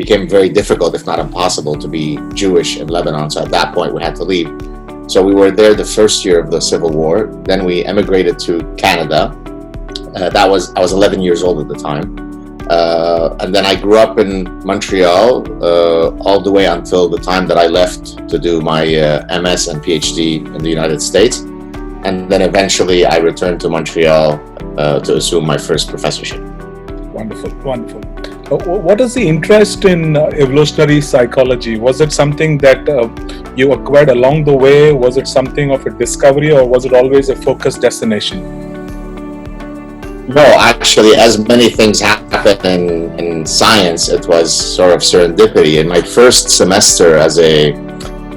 became very difficult, if not impossible, to be Jewish in Lebanon. So at that point, we had to leave. So we were there the first year of the Civil War. Then we emigrated to Canada. I was 11 years old at the time. And then I grew up in Montreal all the way until the time that I left to do my MS and PhD in the United States. And then eventually I returned to Montreal to assume my first professorship. Wonderful, wonderful. What is the interest in evolutionary psychology? Was it something that you acquired along the way? Was it something of a discovery, or was it always a focused destination? No, actually, as many things happen in science, it was sort of serendipity. In my first semester as a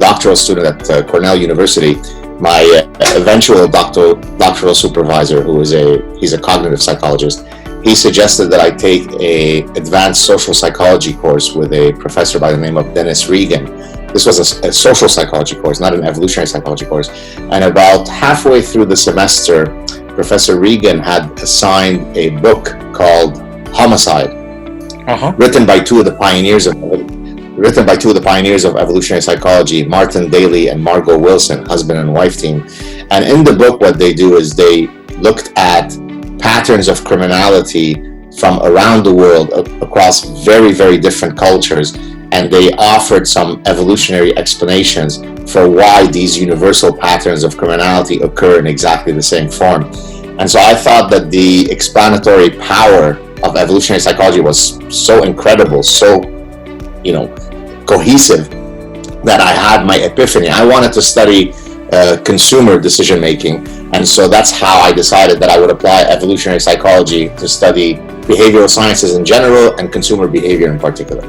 doctoral student at Cornell University, my eventual doctoral supervisor, he's a cognitive psychologist, he suggested that I take an advanced social psychology course with a professor by the name of Dennis Regan. This was a social psychology course, not an evolutionary psychology course. And about halfway through the semester, Professor Regan had assigned a book called Homicide, written by two of the pioneers of evolutionary psychology, Martin Daly and Margot Wilson, husband and wife team. And in the book, what they do is they looked at patterns of criminality from around the world across very, very different cultures, and they offered some evolutionary explanations for why these universal patterns of criminality occur in exactly the same form. And so I thought that the explanatory power of evolutionary psychology was so incredible, so cohesive, that I had my epiphany. I wanted to study consumer decision making, and so that's how I decided that I would apply evolutionary psychology to study behavioral sciences in general and consumer behavior in particular.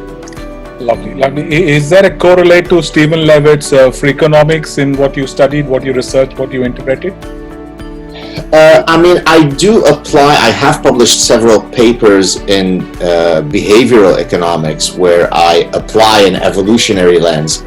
Lovely, lovely. Is there a correlate to Stephen Levitt's Freakonomics in what you studied, what you researched, what you interpreted? I do apply. I have published several papers in behavioral economics where I apply an evolutionary lens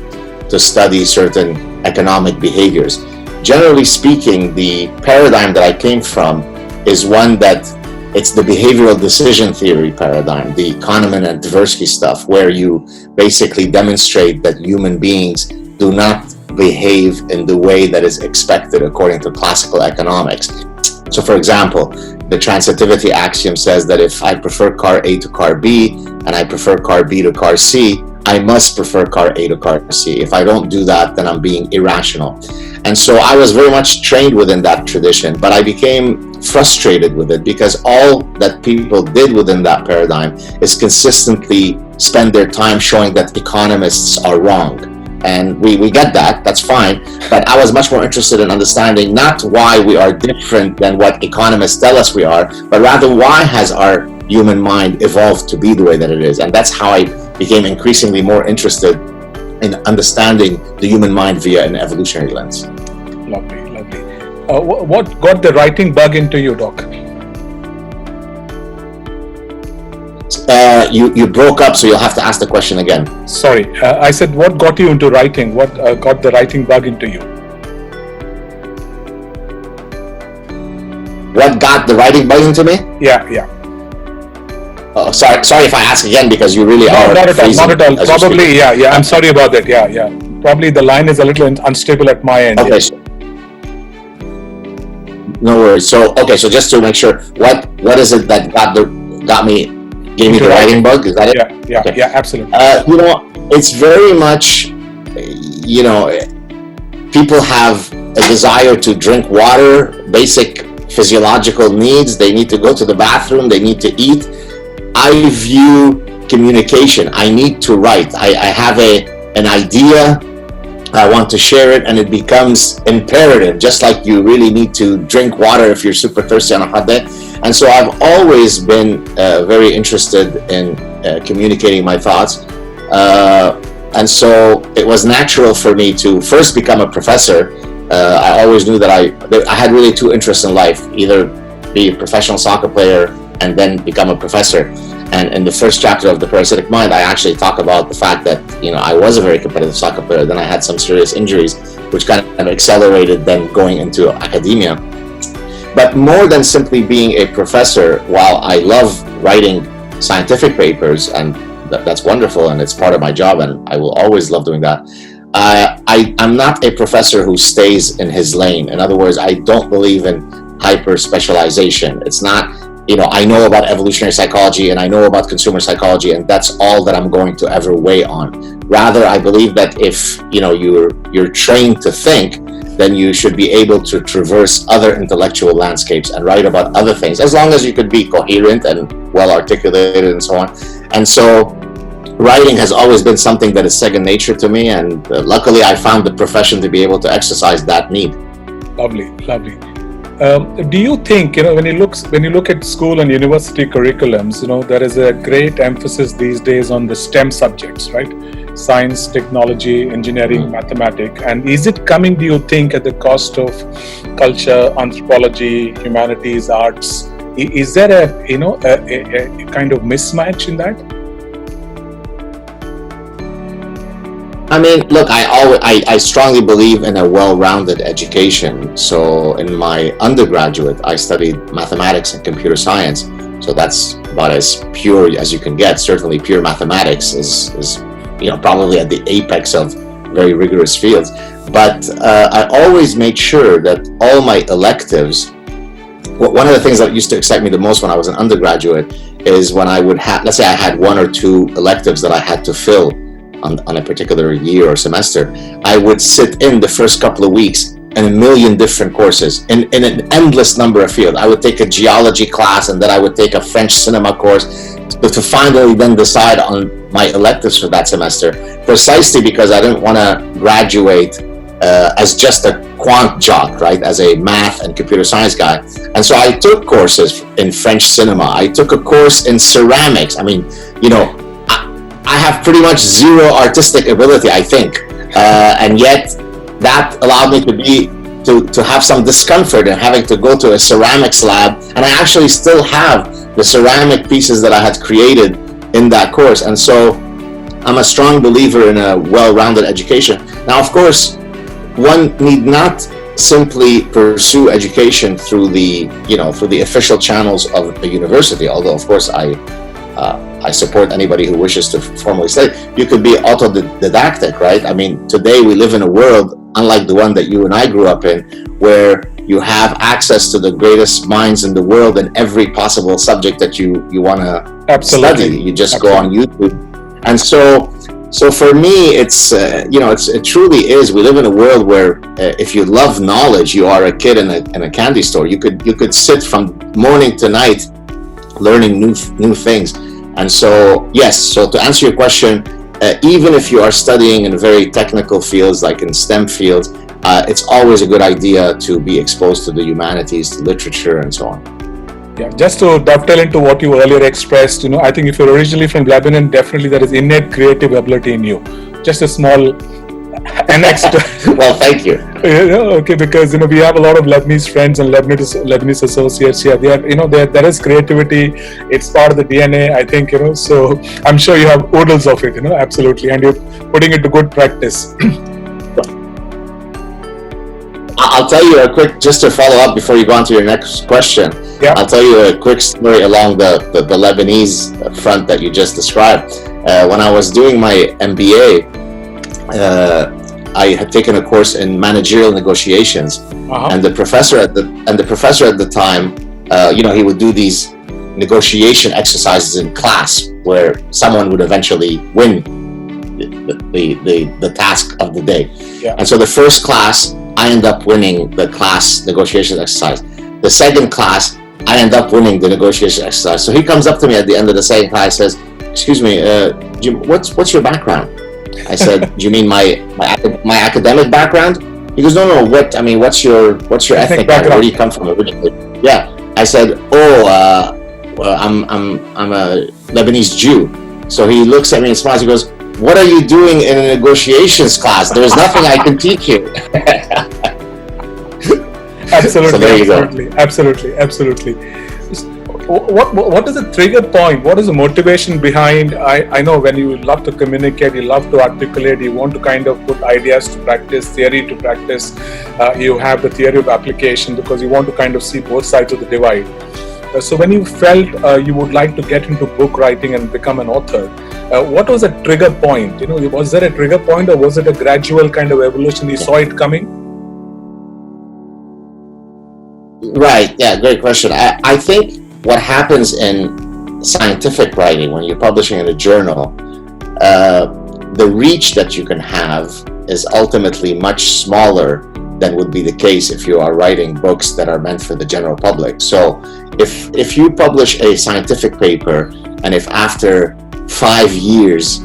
to study certain economic behaviors. Generally speaking, the paradigm that I came from is one that it's the behavioral decision theory paradigm, the Kahneman and Tversky stuff, where you basically demonstrate that human beings do not behave in the way that is expected according to classical economics. So for example, the transitivity axiom says that if I prefer car A to car B and I prefer car B to car C, I must prefer car A to car C. If I don't do that, then I'm being irrational. And so I was very much trained within that tradition, but I became frustrated with it because all that people did within that paradigm is consistently spend their time showing that economists are wrong. And we get that, that's fine, but I was much more interested in understanding not why we are different than what economists tell us we are, but rather why has our human mind evolved to be the way that it is. And that's how I became increasingly more interested in understanding the human mind via an evolutionary lens. Lovely, lovely. What got the writing bug into you, Doc? You broke up, so you'll have to ask the question again. Sorry, I said what got you into writing? What got the writing bug into you? What got the writing bug into me? Yeah. Oh, sorry if I ask again because you really are. Not at all. Probably, yeah. I'm sorry about that. Yeah. Probably the line is a little unstable at my end. Okay. Yeah. No worries. So just to make sure, what is it that gave me the writing bug? Is that it? Yeah. Okay. Yeah, absolutely. It's very much, people have a desire to drink water, basic physiological needs. They need to go to the bathroom. They need to eat. I view communication. I need to write. I have an idea. I want to share it, and it becomes imperative, just like you really need to drink water if you're super thirsty on a hot day. And so I've always been very interested in communicating my thoughts. And so it was natural for me to first become a professor. I always knew that I had really two interests in life, either be a professional soccer player and then become a professor. And in the first chapter of the Parasitic Mind, I actually talk about the fact that, I was a very competitive soccer player. Then I had some serious injuries, which kind of accelerated then going into academia. But more than simply being a professor, while I love writing scientific papers and that's wonderful, and it's part of my job, and I will always love doing that. I'm not a professor who stays in his lane. In other words, I don't believe in hyper specialization. It's not, I know about evolutionary psychology and I know about consumer psychology, and that's all that I'm going to ever weigh on. Rather, I believe that if you're trained to think, then you should be able to traverse other intellectual landscapes and write about other things, as long as you could be coherent and well articulated and so on. And so writing has always been something that is second nature to me, and luckily I found the profession to be able to exercise that need. Lovely. Do you think, when you look at school and university curriculums, there is a great emphasis these days on the STEM subjects, right? Science, technology, engineering, mathematics. And is it coming, do you think, at the cost of culture, anthropology, humanities, arts? Is there a kind of mismatch in that? I mean, look, I strongly believe in a well-rounded education. So in my undergraduate, I studied mathematics and computer science. So that's about as pure as you can get. Certainly pure mathematics is probably at the apex of very rigorous fields. But I always made sure that all my electives, one of the things that used to excite me the most when I was an undergraduate is when I would have, let's say I had 1 or 2 electives that I had to fill on a particular year or semester, I would sit in the first couple of weeks in a million different courses in an endless number of fields. I would take a geology class, and then I would take a French cinema course to finally then decide on my electives for that semester, precisely because I didn't want to graduate as just a quant jock, right, as a math and computer science guy. And so I took courses in French cinema. I took a course in ceramics. I mean, I have pretty much zero artistic ability, I think, and yet that allowed me to have some discomfort in having to go to a ceramics lab, and I actually still have the ceramic pieces that I had created in that course. And so I'm a strong believer in a well-rounded education. Now, of course, one need not simply pursue education through the official channels of the university, although of course I support anybody who wishes to formally study. You could be autodidactic, right? I mean, today we live in a world unlike the one that you and I grew up in, where you have access to the greatest minds in the world in every possible subject that you want to study. You just go on YouTube. And so for me, it truly is. We live in a world where if you love knowledge, you are a kid in a candy store. You could sit from morning to night learning new things. And so, yes, so to answer your question, even if you are studying in very technical fields, like in STEM fields, it's always a good idea to be exposed to the humanities, to literature, and so on. Yeah, just to dovetail into what you earlier expressed, I think if you're originally from Lebanon, definitely there is innate creative ability in you. Just a small annex to well, thank you. Okay, because we have a lot of Lebanese friends and Lebanese associates here. There is creativity. It's part of the DNA, I think. So I'm sure you have oodles of it. Absolutely, and you're putting it to good practice. I'll tell you a quick, just to follow up before you go on to your next question. Yeah. I'll tell you a quick story along the Lebanese front that you just described. When I was doing my MBA, I had taken a course in managerial negotiations, and the professor at the time, he would do these negotiation exercises in class where someone would eventually win the task of the day. Yeah. And so the first class, I end up winning the class negotiation exercise. The second class, I end up winning the negotiation exercise. So he comes up to me at the end of the second class, says, "Excuse me, Jim, what's your background?" I said, "Do you mean my academic background?" He goes, "No. What's your ethnic background? Where do you come from originally?" Yeah. I said, I'm a Lebanese Jew." So he looks at me and smiles. He goes, "What are you doing in a negotiations class? There's nothing I can teach you." Absolutely, so there you absolutely. What is the trigger point? What is the motivation behind? I know when you love to communicate, you love to articulate, you want to kind of put ideas to practice, theory to practice. You have the theory of application because you want to kind of see both sides of the divide. So when you felt you would like to get into book writing and become an author, what was a trigger point? Was there a trigger point, or was it a gradual kind of evolution? You saw it coming? Right. Yeah. Great question. I think what happens in scientific writing when you're publishing in a journal, the reach that you can have is ultimately much smaller than would be the case if you are writing books that are meant for the general public. So if you publish a scientific paper, and if after 5 years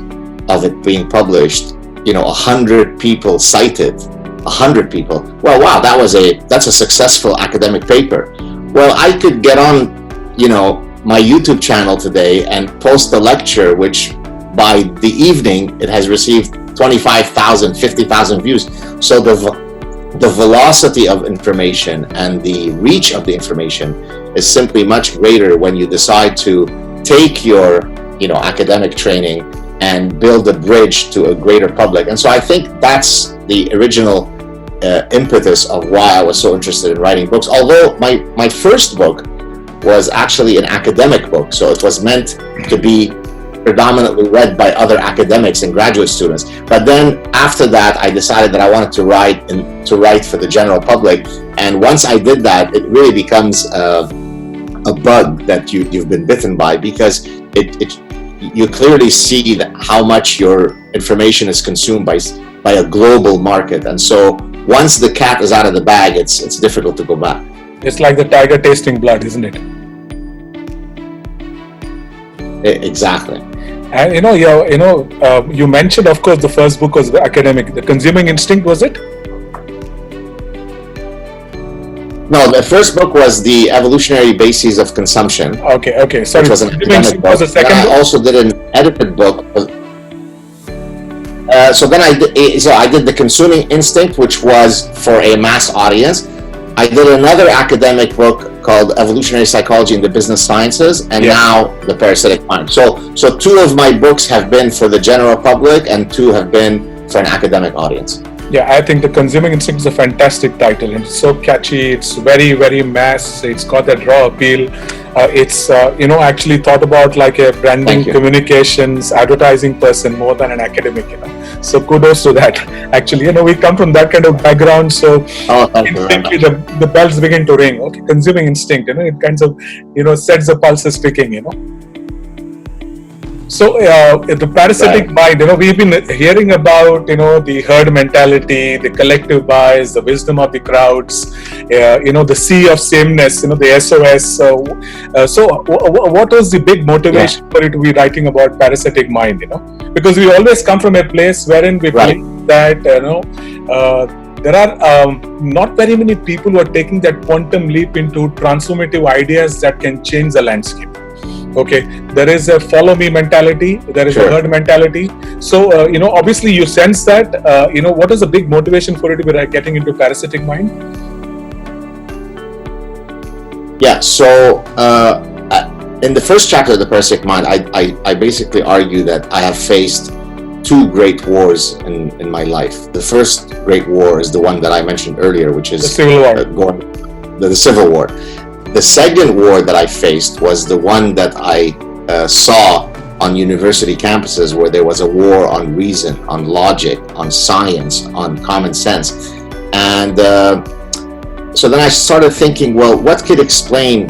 of it being published, 100 people cite it, 100 people, well, wow, that's a successful academic paper. Well, I could get on, my YouTube channel today and post a lecture, which by the evening it has received 25,000, 50,000 views. So the velocity of information and the reach of the information is simply much greater when you decide to take your academic training and build a bridge to a greater public. And so I think that's the original impetus of why I was so interested in writing books. Although my first book was actually an academic book, so it was meant to be predominantly read by other academics and graduate students. But then after that, I decided that I wanted to write for the general public. And once I did that, it really becomes a bug that you've been bitten by, because you clearly see how much your information is consumed by a global market. And so once the cat is out of the bag, it's difficult to go back. It's like the tiger tasting blood, isn't it? Exactly. And you mentioned, of course, the first book was academic. The Consuming Instinct, was it? No, the first book was the Evolutionary Bases of Consumption. Okay. Sorry, which was an academic book. Was the second book? I also did an edited book. So I did the Consuming Instinct, which was for a mass audience. I did another academic book called Evolutionary Psychology in the Business Sciences, and now the Parasitic Mind. So 2 of my books have been for the general public, and 2 have been for an academic audience. Yeah, I think the Consuming Instinct is a fantastic title. It's so catchy. It's very, very mass. It's got that raw appeal. It's actually thought about like a branding, communications, advertising person more than an academic. So kudos to that. Actually, we come from that kind of background, so instantly the bells begin to ring. Okay, Consuming Instinct. It kind of sets the pulses ticking. So the parasitic mind, we've been hearing about, the herd mentality, the collective bias, the wisdom of the crowds, the sea of sameness, the SOS. So what was the big motivation for you to be writing about parasitic mind, Because we always come from a place wherein we believe that, there are not very many people who are taking that quantum leap into transformative ideas that can change the landscape. Okay, there is a follow me mentality, there is a herd mentality. So, obviously you sense that, what is the big motivation for you to be getting into parasitic mind? Yeah, so in the first chapter of the Parasitic Mind, I basically argue that I have faced 2 great wars in my life. The first great war is the one that I mentioned earlier, which is the Civil War. The Civil War. The second war that I faced was the one that I saw on university campuses, where there was a war on reason, on logic, on science, on common sense. And so then I started thinking, well, what could explain,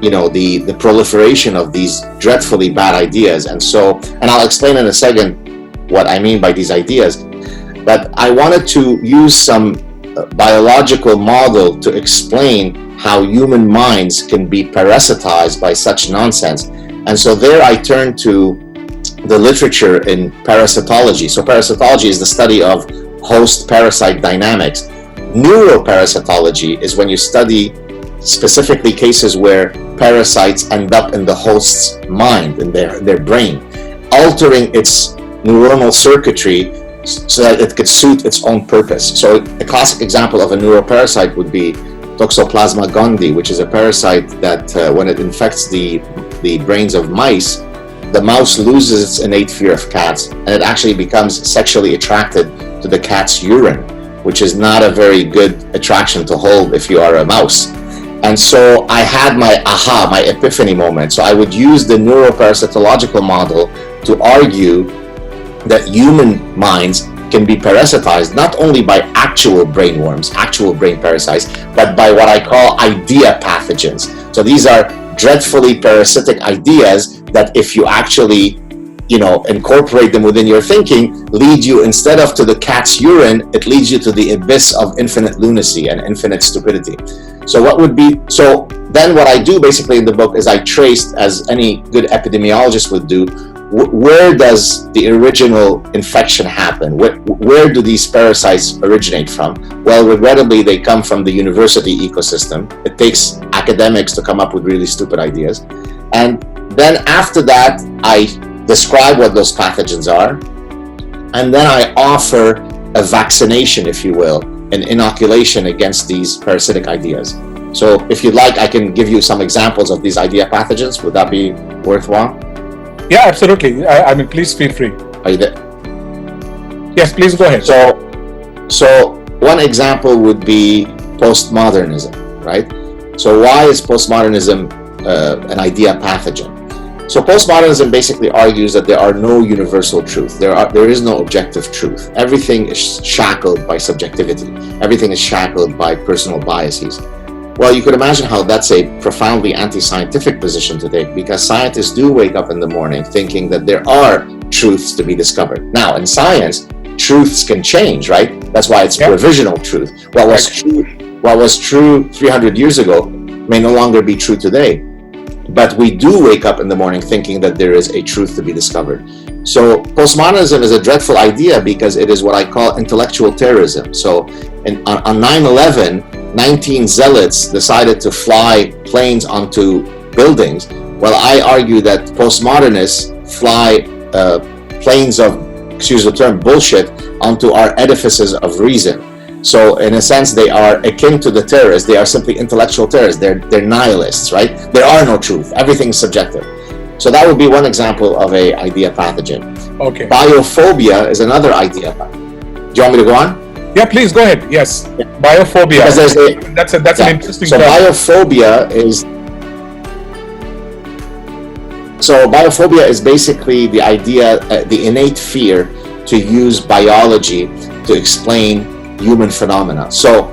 the proliferation of these dreadfully bad ideas? And I'll explain in a second what I mean by these ideas. But I wanted to use some biological model to explain how human minds can be parasitized by such nonsense. And so there I turned to the literature in parasitology. So parasitology is the study of host-parasite dynamics. Neuroparasitology is when you study specifically cases where parasites end up in the host's mind, in their brain, altering its neuronal circuitry so that it could suit its own purpose. So a classic example of a neuroparasite would be Toxoplasma gondii, which is a parasite that when it infects the brains of mice, the mouse loses its innate fear of cats, and it actually becomes sexually attracted to the cat's urine, which is not a very good attraction to hold if you are a mouse. And so I had my epiphany moment. So I would use the neuroparasitological model to argue that human minds can be parasitized not only by actual brainworms, actual brain parasites, but by what I call idea pathogens. So these are dreadfully parasitic ideas that if you actually incorporate them within your thinking, lead you, instead of to the cat's urine, it leads you to the abyss of infinite lunacy and infinite stupidity. So then what I do basically in the book is I traced, as any good epidemiologist would do, where does the original infection happen? Where do these parasites originate from? Well, regrettably, they come from the university ecosystem. It takes academics to come up with really stupid ideas. And then after that, I describe what those pathogens are, and then I offer a vaccination, if you will, an inoculation against these parasitic ideas. So if you'd like, I can give you some examples of these idea pathogens. Would that be worthwhile? Yeah, absolutely. I mean, please feel free. Are you there? Yes, please go ahead. So one example would be postmodernism, right? So why is postmodernism an idea pathogen? So postmodernism basically argues that there are no universal truth. There is no objective truth. Everything is shackled by subjectivity. Everything is shackled by personal biases. Well, you could imagine how that's a profoundly anti-scientific position to take, because scientists do wake up in the morning thinking that there are truths to be discovered. Now, in science, truths can change, right? That's why it's provisional truth. What was true 300 years ago may no longer be true today. But we do wake up in the morning thinking that there is a truth to be discovered. So postmodernism is a dreadful idea because it is what I call intellectual terrorism. So on 9/11, 19 zealots decided to fly planes onto buildings. Well, I argue that postmodernists fly planes of, excuse the term, bullshit onto our edifices of reason. So in a sense, they are akin to the terrorists. They are simply intellectual terrorists. They're nihilists, right? There are no truth. Everything is subjective. So that would be one example of a idea pathogen. Okay. Biophobia is another idea pathogen. Do you want me to go on? Yeah, please go ahead. Yes. Biophobia. That's an interesting term. So biophobia is basically the idea, the innate fear to use biology to explain human phenomena. So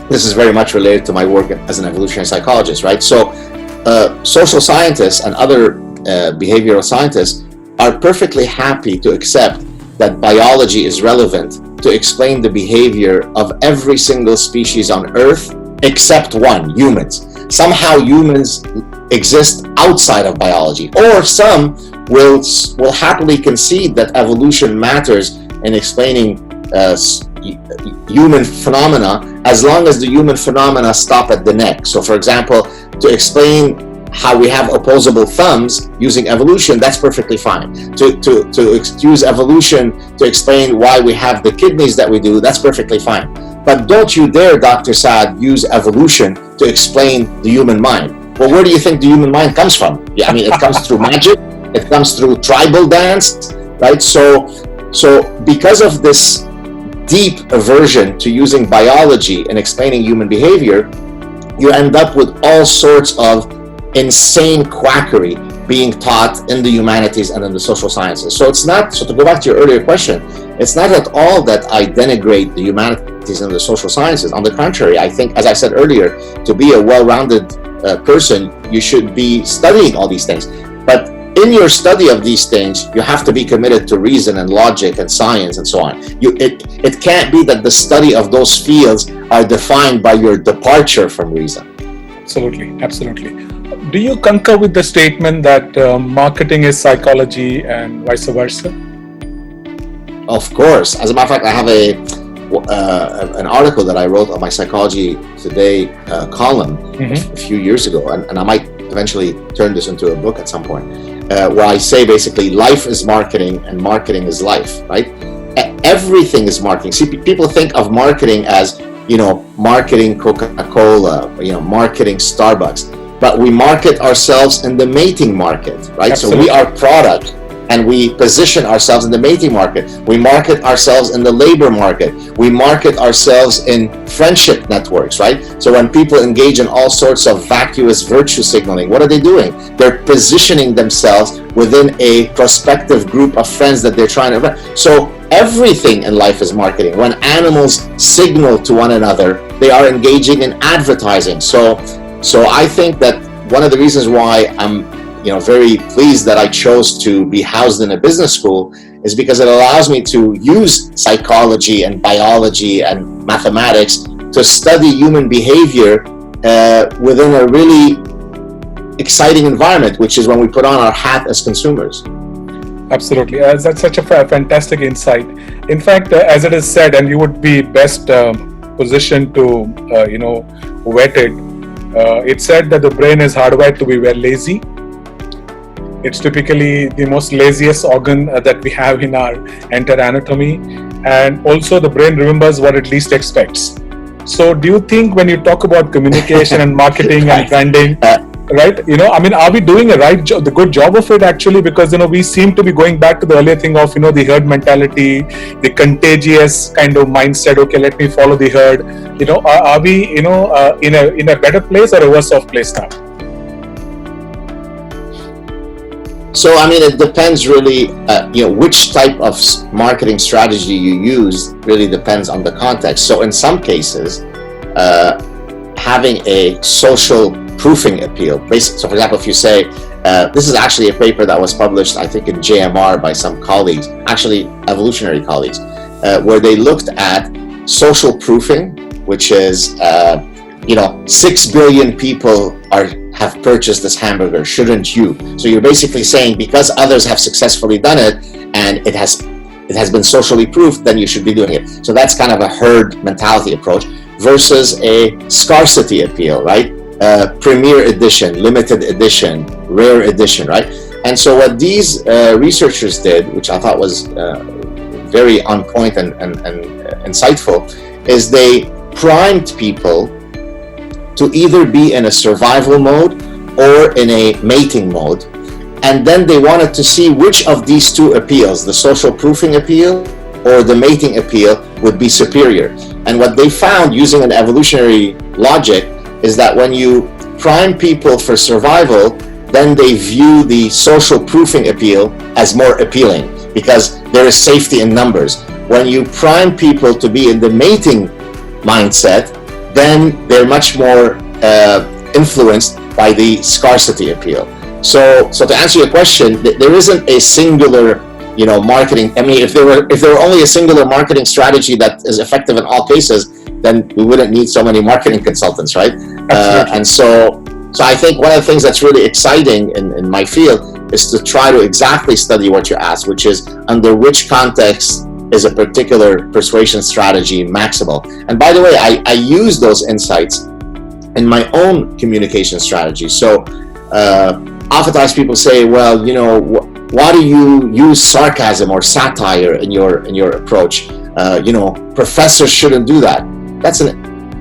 this is very much related to my work as an evolutionary psychologist, right? So social scientists and other behavioral scientists are perfectly happy to accept that biology is relevant to explain the behavior of every single species on Earth except one, humans. Somehow humans exist outside of biology, or some will happily concede that evolution matters in explaining human phenomena as long as the human phenomena stop at the neck. So for example, to explain how we have opposable thumbs using evolution, that's perfectly fine. To use evolution to explain why we have the kidneys that we do, that's perfectly fine. But don't you dare, Dr. Saad, use evolution to explain the human mind. Well, where do you think the human mind comes from? Yeah, I mean, it comes through magic, it comes through tribal dance, right? So because of this deep aversion to using biology and explaining human behavior, you end up with all sorts of insane quackery being taught in the humanities and in the social sciences. So to go back to your earlier question, it's not at all that I denigrate the humanities and the social sciences. On the contrary, I think, as I said earlier, to be a well-rounded person, you should be studying all these things. But in your study of these things, you have to be committed to reason and logic and science and so on. It can't be that the study of those fields are defined by your departure from reason. Absolutely. Do you concur with the statement that marketing is psychology and vice versa? Of course. As a matter of fact, I have an article that I wrote on my Psychology Today column a few years ago, and I might eventually turn this into a book at some point, where I say basically life is marketing and marketing is life, right? Everything is marketing. See, people think of marketing as, marketing Coca-Cola, marketing Starbucks, but we market ourselves in the mating market, right? So we are product and we position ourselves in the mating market. We market ourselves in the labor market. We market ourselves in friendship networks, right? So when people engage in all sorts of vacuous virtue signaling, what are they doing? They're positioning themselves within a prospective group of friends that they're trying to. So everything in life is marketing. When animals signal to one another, they are engaging in advertising. So I think that one of the reasons why I'm very pleased that I chose to be housed in a business school is because it allows me to use psychology and biology and mathematics to study human behavior within a really exciting environment, which is when we put on our hat as consumers. Absolutely. That's such a fantastic insight. In fact, as it is said, and you would be best positioned to, vet it, it's said that the brain is hardwired to be very lazy. It's typically the most laziest organ that we have in our entire anatomy. And also the brain remembers what it least expects. So do you think when you talk about communication and marketing and branding, right, are we doing the good job of it actually? Because, we seem to be going back to the earlier thing of, the herd mentality, the contagious kind of mindset. Okay, let me follow the herd. Are we, in a better place or a worse off place now? So, it depends really, which type of marketing strategy you use really depends on the context. So in some cases, having a social proofing appeal. So for example, if you say, this is actually a paper that was published, I think in JMR by some colleagues, actually evolutionary colleagues, where they looked at social proofing, which is, 6 billion people have purchased this hamburger, shouldn't you? So you're basically saying because others have successfully done it and it has been socially proofed, then you should be doing it. So that's kind of a herd mentality approach versus a scarcity appeal, right? Premier edition, limited edition, rare edition, right? And so what these researchers did, which I thought was very on point and insightful, is they primed people to either be in a survival mode or in a mating mode. And then they wanted to see which of these two appeals, the social proofing appeal or the mating appeal, would be superior. And what they found using an evolutionary logic is that when you prime people for survival, then they view the social proofing appeal as more appealing because there is safety in numbers. When you prime people to be in the mating mindset, then they're much more influenced by the scarcity appeal. So to answer your question, there isn't a singular, marketing. If there were only a singular marketing strategy that is effective in all cases, then we wouldn't need so many marketing consultants, right? And so I think one of the things that's really exciting in my field is to try to exactly study what you asked, which is under which context is a particular persuasion strategy maximal. And by the way, I use those insights in my own communication strategy. So oftentimes people say, well, why do you use sarcasm or satire in your approach? Professors shouldn't do that. That's a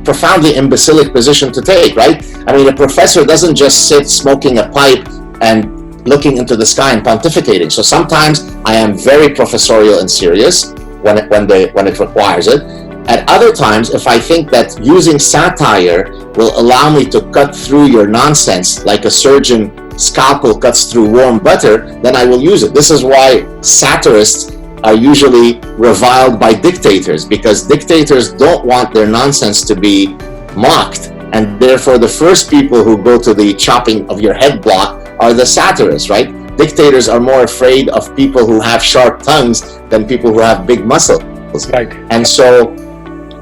profoundly imbecilic position to take, right? A professor doesn't just sit smoking a pipe and looking into the sky and pontificating. So sometimes I am very professorial and serious when it requires it. At other times, if I think that using satire will allow me to cut through your nonsense like a surgeon scalpel cuts through warm butter, then I will use it. This is why satirists are usually reviled by dictators, because dictators don't want their nonsense to be mocked, and therefore the first people who go to the chopping of your head block are the satirists, right? Dictators are more afraid of people who have sharp tongues than people who have big muscles. Right. And so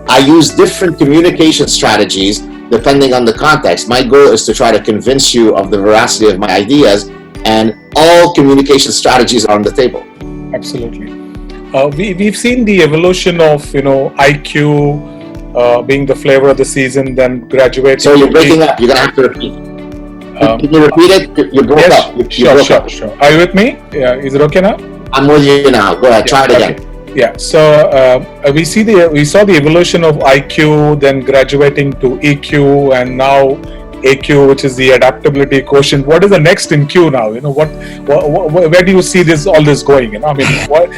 I use different communication strategies depending on the context. My goal is to try to convince you of the veracity of my ideas, and all communication strategies are on the table. Absolutely. We've seen the evolution of IQ being the flavor of the season, then graduating. So you're breaking up. You're gonna have to repeat. Can you repeat it? You broke up. Sure. Are you with me? Yeah. Is it okay now? I'm with you now. Go ahead. Try it again. Yeah. So we saw the evolution of IQ, then graduating to EQ, and now AQ, which is the adaptability quotient. What is the next in Q now? Where do you see all this going? What?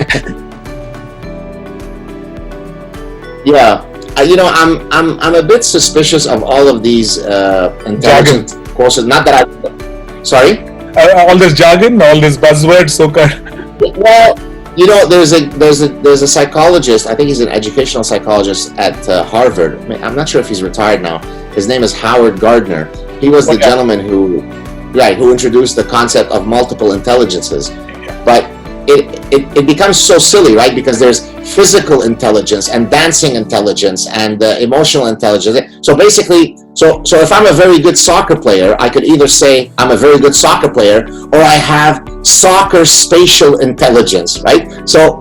Yeah, I'm a bit suspicious of all of these intelligent courses. Not that sorry. All this jargon, all this buzzwords. Well, there's a psychologist. I think he's an educational psychologist at Harvard. I'm not sure if he's retired now. His name is Howard Gardner. He was the gentleman who introduced the concept of multiple intelligences. But it becomes so silly, right? Because there's physical intelligence and dancing intelligence and emotional intelligence. So basically, so if I'm a very good soccer player, I could either say I'm a very good soccer player, or I have soccer spatial intelligence, right? So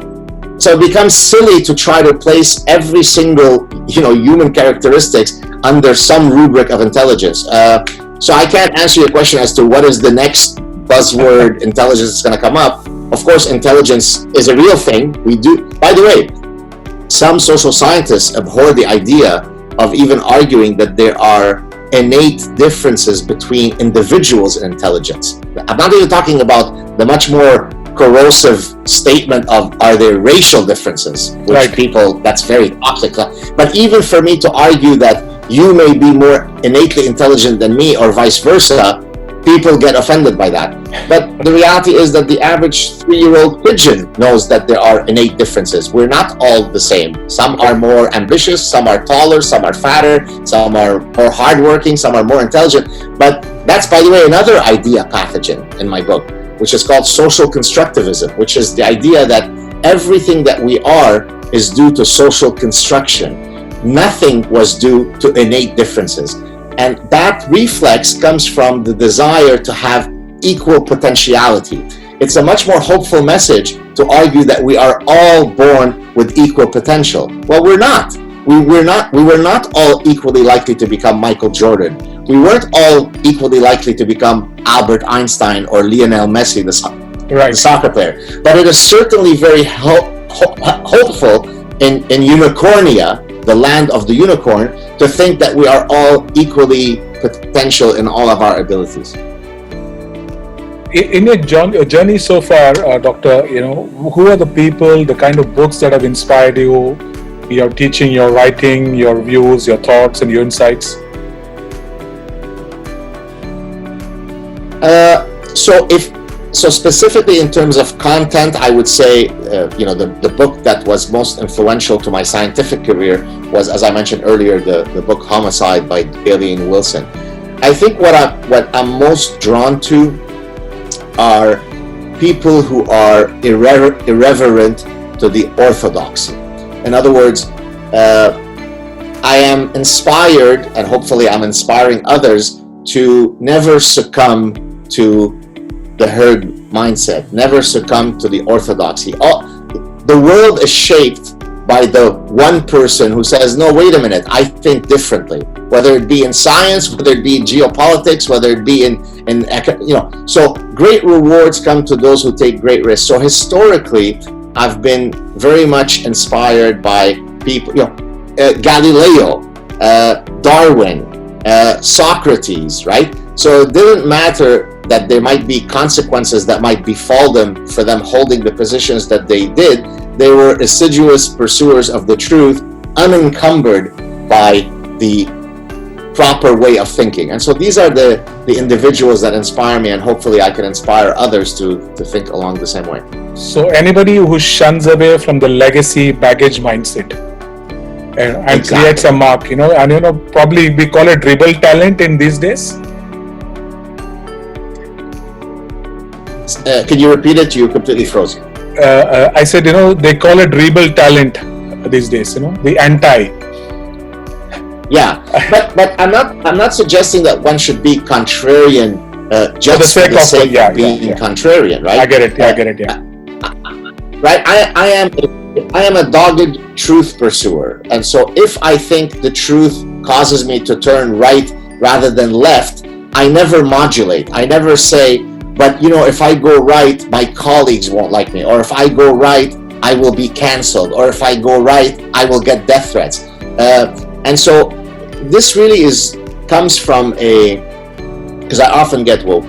it becomes silly to try to place every single human characteristics under some rubric of intelligence. So I can't answer your question as to what is the next buzzword intelligence that's going to come up. Of course, intelligence is a real thing. We do. By the way, some social scientists abhor the idea of even arguing that there are innate differences between individuals in intelligence. I'm not even talking about the much more corrosive statement of are there racial differences, which people, that's very toxic. But even for me to argue that you may be more innately intelligent than me or vice versa, people get offended by that. But the reality is that the average 3-year-old pigeon knows that there are innate differences. We're not all the same. Some are more ambitious, some are taller, some are fatter, some are more hardworking, some are more intelligent. But that's, by the way, another idea pathogen in my book, which is called social constructivism, which is the idea that everything that we are is due to social construction. Nothing was due to innate differences. And that reflex comes from the desire to have equal potentiality. It's a much more hopeful message to argue that we are all born with equal potential. Well, we're not. We were not all equally likely to become Michael Jordan. We weren't all equally likely to become Albert Einstein or Lionel Messi, the soccer player. But it is certainly very hopeful in Unicornia, the land of the unicorn, to think that we are all equally potential in all of our abilities. In your journey so far, Doctor, who are the people, the kind of books that have inspired you, your teaching, your writing, your views, your thoughts, and your insights? So specifically in terms of content, I would say, the book that was most influential to my scientific career was, as I mentioned earlier, the book Homicide by Bailey and Wilson. I think what I'm most drawn to are people who are irreverent to the orthodoxy. In other words, I am inspired, and hopefully I'm inspiring others, to never succumb to the herd mindset, never succumb to the orthodoxy. The world is shaped by the one person who says, no, wait a minute, I think differently. Whether it be in science, whether it be in geopolitics, whether it be so great rewards come to those who take great risks. So historically, I've been very much inspired by people, Galileo, Darwin, Socrates, right? So it didn't matter that there might be consequences that might befall them for them holding the positions that they did. They were assiduous pursuers of the truth, unencumbered by the proper way of thinking. And so these are the individuals that inspire me, and hopefully I can inspire others to think along the same way. So anybody who shuns away from the legacy baggage mindset and creates a mark, probably we call it rebel talent in these days. Can you repeat it? You completely froze. I said, they call it rebel talent these days, the anti. Yeah, but I'm not suggesting that one should be contrarian just for the sake of being contrarian, right? I get it. Yeah. Right. I am a dogged truth pursuer, and so if I think the truth causes me to turn right rather than left, I never modulate. I never say, but if I go right, my colleagues won't like me, or if I go right, I will be canceled, or if I go right, I will get death threats. And so this really comes from a because I often get, well,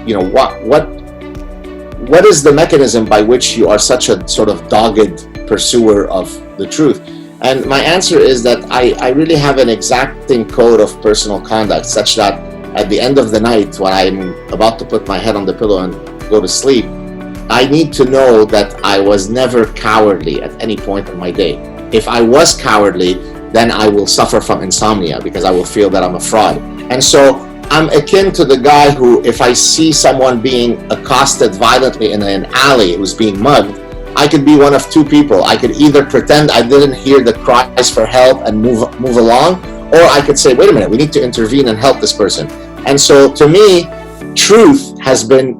what is the mechanism by which you are such a sort of dogged pursuer of the truth? And my answer is that I really have an exacting code of personal conduct, such that at the end of the night, when I'm about to put my head on the pillow and go to sleep, I need to know that I was never cowardly at any point in my day. If I was cowardly, then I will suffer from insomnia because I will feel that I'm a fraud. And so I'm akin to the guy who, if I see someone being accosted violently in an alley who's being mugged, I could be one of two people. I could either pretend I didn't hear the cries for help and move along, or I could say, wait a minute, we need to intervene and help this person. And so to me, truth has been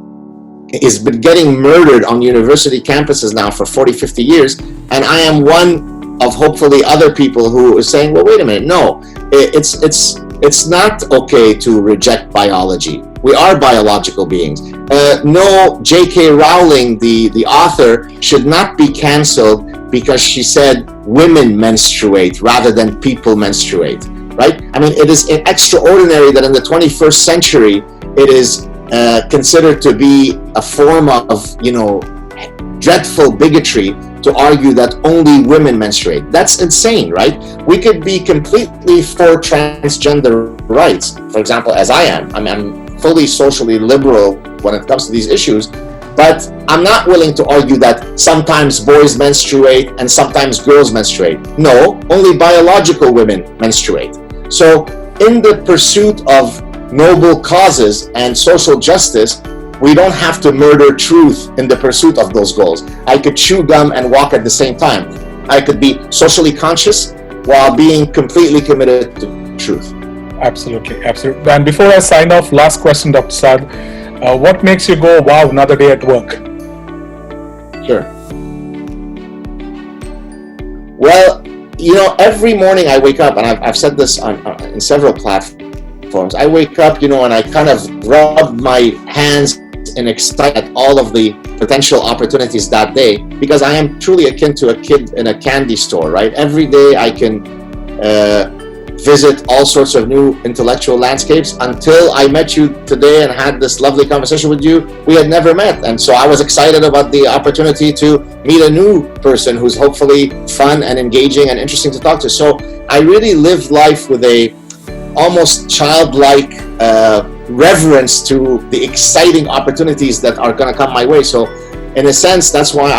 getting murdered on university campuses now for 40, 50 years. And I am one of hopefully other people who is saying, well, wait a minute, no, it's not okay to reject biology. We are biological beings. No, J.K. Rowling, the author, should not be canceled because she said women menstruate rather than people menstruate, right? I mean, it is extraordinary that in the 21st century, it is considered to be a form of, dreadful bigotry to argue that only women menstruate. That's insane, right? We could be completely for transgender rights, for example, as I am. I'm fully socially liberal when it comes to these issues, but I'm not willing to argue that sometimes boys menstruate and sometimes girls menstruate. No, only biological women menstruate. So in the pursuit of noble causes and social justice, we don't have to murder truth in the pursuit of those goals. I could chew gum and walk at the same time. I could be socially conscious while being completely committed to truth. Absolutely, absolutely. And before I sign off, last question, Dr. Saad. What makes you go, wow, another day at work? Sure. Well, every morning I wake up, and I've said this in several platforms, I wake up, and I kind of rub my hands in excitement at all of the potential opportunities that day, because I am truly akin to a kid in a candy store, right? Every day I can visit all sorts of new intellectual landscapes. Until I met you today and had this lovely conversation with you, we had never met. And so I was excited about the opportunity to meet a new person who's hopefully fun and engaging and interesting to talk to. So I really live life with a almost childlike reverence to the exciting opportunities that are going to come my way. So in a sense, that's why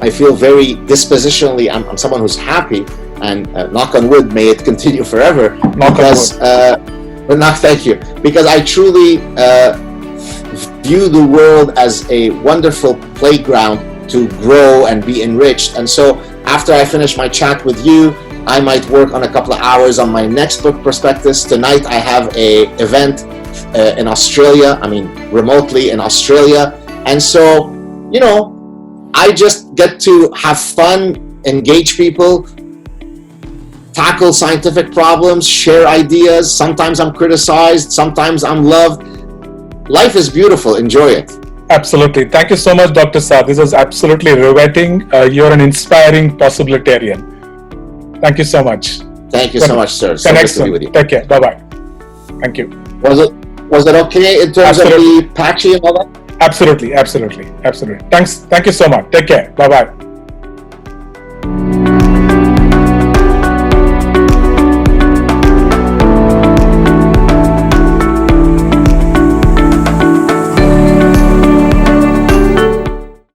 I feel very dispositionally, I'm someone who's happy, and knock on wood, may it continue forever. Thank you. Because I truly view the world as a wonderful playground to grow and be enriched. And so after I finish my chat with you, I might work on a couple of hours on my next book prospectus. Tonight I have a event in Australia, remotely in Australia. And so, I just get to have fun, engage people, tackle scientific problems, share ideas. Sometimes I'm criticized, sometimes I'm loved. Life is beautiful. Enjoy it. Absolutely. Thank you so much, Dr. Saad. This is absolutely riveting. You're an inspiring possibilitarian. Thank you so much. Thank you so much, sir. So good to be with you. Take care. Bye-bye. Thank you. Was it okay in terms of the patchy and all that? Absolutely. Thanks. Thank you so much. Take care. Bye-bye.